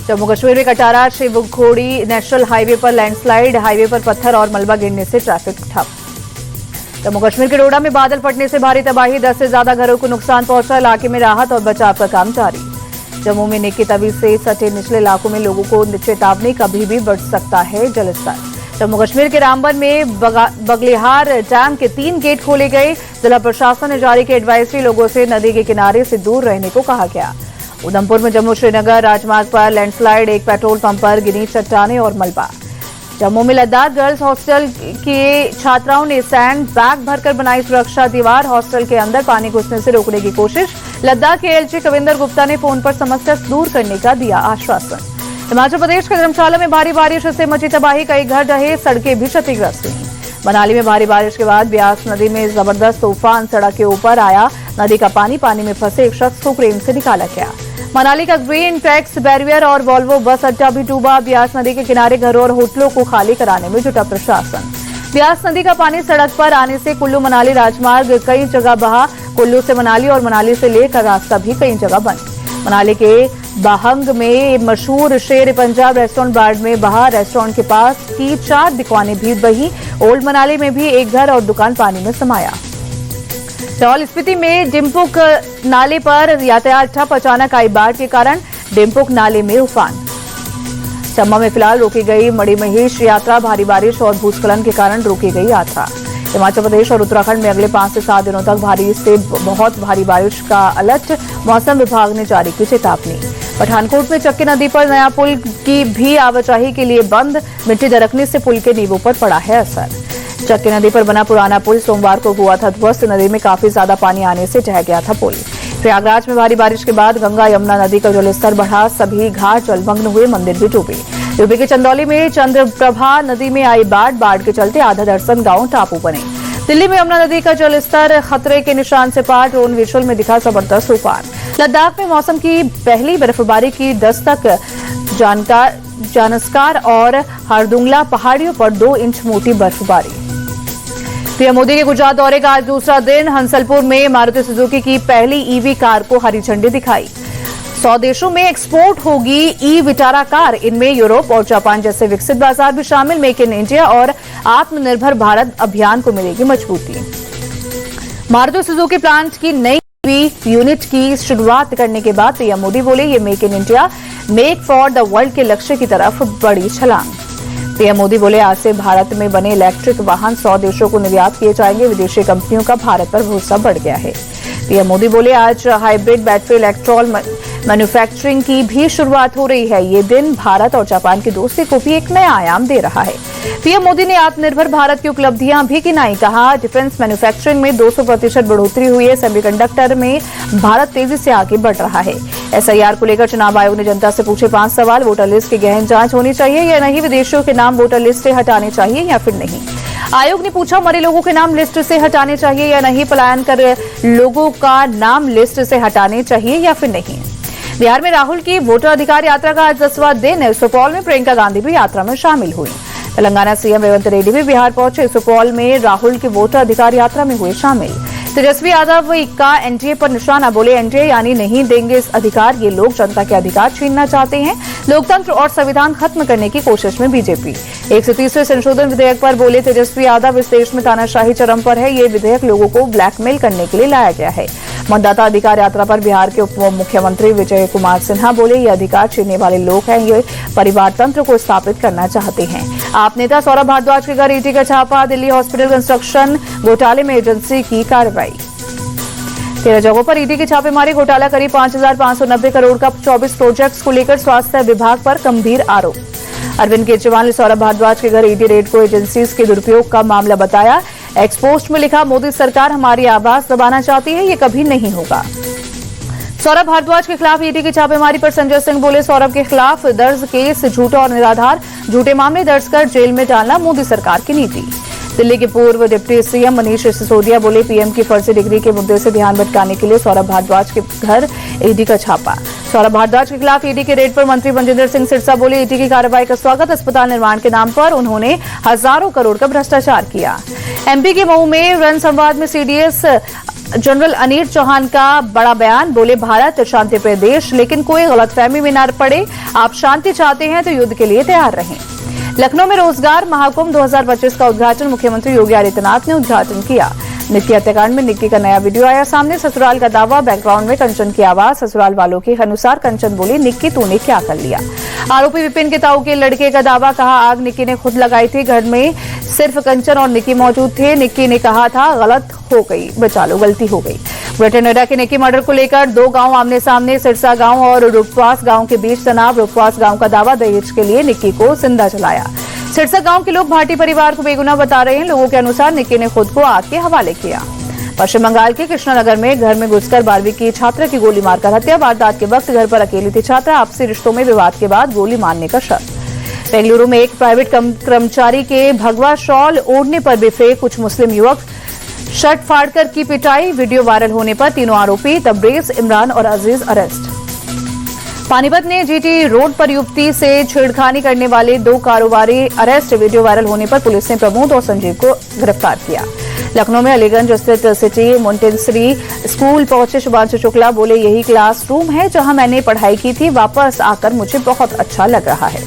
जम्मू कश्मीर में Katara Shiv Khori national highway पर landslide, highway पर पत्थर और मलबा गिरने से ट्रैफिक ठप। जम्मू कश्मीर के डोडा में बादल फटने से भारी तबाही, 10 से ज्यादा घरों को नुकसान पहुंचा। इलाके में राहत और बचाव का काम जारी। जम्मू में नेकी तवी से सटे निचले इलाकों में लोगों को चेतावनी, कभी भी बढ़ सकता है जलस्तर। जम्मू कश्मीर के रामबन में बगलिहार डैम के 3 गेट खोले गए। जिला प्रशासन ने जारी की एडवाइजरी, लोगों से नदी के किनारे से दूर रहने को कहा गया। उधमपुर में जम्मू श्रीनगर राजमार्ग पर लैंडस्लाइड, एक पेट्रोल पंप पर गिरी चट्टाने और मलबा। जम्मू में लद्दाख गर्ल्स हॉस्टल के छात्राओं ने सैंड बैग भरकर बनाई सुरक्षा दीवार, हॉस्टल के अंदर पानी घुसने से रोकने की कोशिश। लद्दाख के एलजी कविंदर गुप्ता ने फोन पर समस्या दूर करने का दिया आश्वासन। हिमाचल प्रदेश के धर्मशाला में भारी बारिश से मची तबाही, कई घर ढहे, सड़कें भी क्षतिग्रस्त हुई। मनाली में भारी बारिश के बाद ब्यास नदी में जबरदस्त तूफान, सड़क के ऊपर आया नदी का पानी में फंसे एक शख्स को क्रेन से निकाला गया। मनाली का ग्रीन टैक्स बैरियर और वॉल्वो बस अड्डा भी डूबा। ब्यास नदी के किनारे घरों और होटलों को खाली कराने में जुटा प्रशासन। ब्यास नदी का पानी सड़क पर आने से कुल्लू मनाली राजमार्ग कई जगह बहा। कुल्लू से मनाली और मनाली से लेकर रास्ता भी कई जगह बंद। मनाली के बाहंग में मशहूर शेर पंजाब रेस्टोरेंट बाढ़ में बहा। रेस्टोरेंट के पास की 4 दुकानें भी बही। ओल्ड मनाली में भी एक घर और दुकान पानी में समाया। लाहौल स्पीति में डिम्पुक नाले पर यातायात ठप, अचानक आई बाढ़ के कारण डिम्पुक नाले में उफान। चम्बा में फिलहाल रोकी गई मणिमहेश यात्रा, भारी बारिश और भूस्खलन के कारण रोकी गई यात्रा। हिमाचल प्रदेश और उत्तराखंड में अगले 5 से 7 दिनों तक भारी से बहुत भारी बारिश का अलर्ट, मौसम विभाग ने जारी की चेतावनी। पठानकोट में चक्की नदी पर नया पुल की भी आवाजाही के लिए बंद, मिट्टी दरकने से पुल के नींवों पर पड़ा है असर। चक्की नदी पर बना पुराना पुल सोमवार को हुआ था ध्वस्त, नदी में काफी ज्यादा पानी आने से ढह गया था पुल। प्रयागराज में भारी बारिश के बाद गंगा यमुना नदी का जलस्तर बढ़ा, सभी घाट जलमग्न हुए, मंदिर भी डूबे। यूपी के चंदौली में चंद्रप्रभा नदी में आई बाढ़ के चलते आधा दर्जन गांव टापू बने। दिल्ली में यमुना नदी का जलस्तर खतरे के निशान से पार, ड्रोन विजुअल में दिखा जबरदस्त तूफान। लद्दाख में मौसम की पहली बर्फबारी की दस्तक, जानस्कार और हरदुंगला पहाड़ियों पर 2 इंच मोटी बर्फबारी। पीएम मोदी के गुजरात दौरे का आज दूसरा दिन, हंसलपुर में मारुति सुजुकी की पहली ईवी कार को हरी झंडी दिखाई। 100 देशों में एक्सपोर्ट होगी ई विटारा कार, इनमें यूरोप और जापान जैसे विकसित बाजार भी शामिल। मेक इन इंडिया और आत्मनिर्भर भारत अभियान को मिलेगी मजबूती। मारुति सुजुकी प्लांट की नई ईवी यूनिट की शुरुआत करने के बाद पीएम मोदी बोले, ये make in India, make for the world के लक्ष्य की तरफ बड़ी छलांग। पीएम मोदी बोले, आज से भारत में बने इलेक्ट्रिक वाहन 100 देशों को निर्यात किए जाएंगे, विदेशी कंपनियों का भारत पर भरोसा बढ़ गया है। पीएम मोदी बोले, आज हाइब्रिड बैटरी इलेक्ट्रॉल मैन्युफैक्चरिंग की भी शुरुआत हो रही है। ये दिन भारत और जापान की दोस्ती को भी एक नया आयाम दे रहा है। पीएम मोदी ने आत्मनिर्भर भारत की उपलब्धियां भी गिनाई, कहा डिफेंस मैन्युफैक्चरिंग में 200% बढ़ोतरी हुई है, सेमीकंडक्टर में भारत तेजी से आगे बढ़ रहा है। एसआईआर को लेकर चुनाव आयोग ने जनता से पूछे 5 सवाल, वोटर लिस्ट की गहन जांच होनी चाहिए या नहीं, विदेशियों के नाम वोटर लिस्ट से हटाने चाहिए या फिर नहीं। आयोग ने पूछा मरे लोगों के नाम लिस्ट से हटाने चाहिए या नहीं, पलायन कर लोगों का नाम लिस्ट से हटाने चाहिए या फिर नहीं। बिहार में राहुल की वोटर अधिकार यात्रा का आज 10वां दिन है। सुपौल में प्रियंका गांधी भी यात्रा में शामिल हुई। तेलंगाना सीएम रेवंत रेड्डी भी बिहार पहुंचे। सुपौल में राहुल की वोटर अधिकार यात्रा में हुए शामिल। तेजस्वी यादव का एनडीए पर निशाना, बोले एनडीए यानी नहीं देंगे इस अधिकार, ये लोग जनता के अधिकार छीनना चाहते हैं। लोकतंत्र और संविधान खत्म करने की कोशिश में बीजेपी। 130वें संशोधन विधेयक पर बोले तेजस्वी यादव, इस देश में तानाशाही चरम पर है, ये विधेयक लोगों को ब्लैकमेल करने के लिए लाया गया है। मतदाता अधिकार यात्रा पर बिहार के उप मुख्यमंत्री विजय कुमार सिन्हा बोले, ये अधिकार छीनने वाले लोग हैं, ये परिवार तंत्र को स्थापित करना चाहते हैं। आप नेता सौरभ भारद्वाज के घर ईडी का छापा, दिल्ली हॉस्पिटल कंस्ट्रक्शन घोटाले में एजेंसी की कार्रवाई। 13 जगहों पर ईडी की छापेमारी, घोटाला करीब 5,590 करोड़ का 24 प्रोजेक्ट्स को लेकर स्वास्थ्य विभाग पर गंभीर आरोप। अरविंद केजरीवाल ने सौरभ भारद्वाज के घर ईडी रेड को एजेंसीज के दुरुपयोग का मामला बताया। एक्सपोस्ट में लिखा, मोदी सरकार हमारी आवाज दबाना चाहती है, ये कभी नहीं होगा। सौरभ भारद्वाज के खिलाफ ईडी की छापेमारी पर संजय सिंह बोले, सौरभ के खिलाफ दर्ज केस झूठा और निराधार, झूठे मामले दर्ज कर जेल में डालना मोदी सरकार की नीति। दिल्ली के पूर्व डिप्टी सीएम मनीष सिसोदिया बोले, पीएम की फर्जी डिग्री के मुद्दे से ध्यान भटकाने के लिए सौरभ भारद्वाज के घर ईडी का छापा। सौरभ भारद्वाज के खिलाफ ईडी के रेड पर मंत्री मनजिंदर सिंह सिरसा बोले, ईडी की कार्रवाई का स्वागत। अस्पताल निर्माण के नाम पर उन्होंने हजारों करोड़ का भ्रष्टाचार किया। एमपी के मऊ में वन संवाद में सीडीएस जनरल अनिल चौहान का बड़ा बयान, बोले भारत शांति प्रिय देश, लेकिन कोई गलतफहमी में न पड़े। आप शांति चाहते हैं तो युद्ध के लिए तैयार रहें। लखनऊ में रोजगार महाकुंभ 2025 का उद्घाटन मुख्यमंत्री योगी आदित्यनाथ ने उद्घाटन किया। निक्की हत्याकांड में निक्की का नया वीडियो आया सामने। ससुराल का दावा, बैकग्राउंड में कंचन की आवाज। ससुराल वालों के अनुसार कंचन बोली, निक्की तूने क्या कर लिया। आरोपी विपिन के ताऊ के लड़के का दावा, कहा आग निक्की ने खुद लगाई थी। घर में सिर्फ कंचन और निक्की मौजूद थे। निक्की ने कहा था गलत हो गई, बचा लो, गलती हो गई। ग्रेटर नोएडा के निक्की मर्डर को लेकर दो गांव आमने सामने। सिरसा गांव और रुपवास गांव के बीच तनाव। रुपवास गांव का दावा, दहेज के लिए निक्की को जिंदा जलाया। सिरसा गांव के लोग भाटी परिवार को बेगुनाह बता रहे हैं। लोगों के अनुसार निक्की ने खुद को आग के हवाले किया। पश्चिम बंगाल के कृष्णानगर में घर में घुसकर 12वीं की छात्रा की गोली मारकर हत्या। वारदात के वक्त घर पर अकेली थी छात्रा। आपसी रिश्तों में विवाद के बाद गोली मारने का शक। बेंगलुरु में एक प्राइवेट कर्मचारी के भगवा शॉल ओढ़ने पर बिफरे कुछ मुस्लिम युवक। शर्ट फाड़कर की पिटाई। वीडियो वायरल होने पर तीनों आरोपी तब्रेज, इमरान और अजीज अरेस्ट। पानीपत में जीटी रोड पर युवती से छेड़खानी करने वाले 2 कारोबारी अरेस्ट। वीडियो वायरल होने पर पुलिस ने प्रमोद और संजीव को गिरफ्तार किया। लखनऊ में अलीगंज स्थित सिटी मोंटेसरी स्कूल पहुंचे शुभांशु शुक्ला, बोले यही क्लासरूम है जहां मैंने पढ़ाई की थी। वापस आकर मुझे बहुत अच्छा लग रहा है।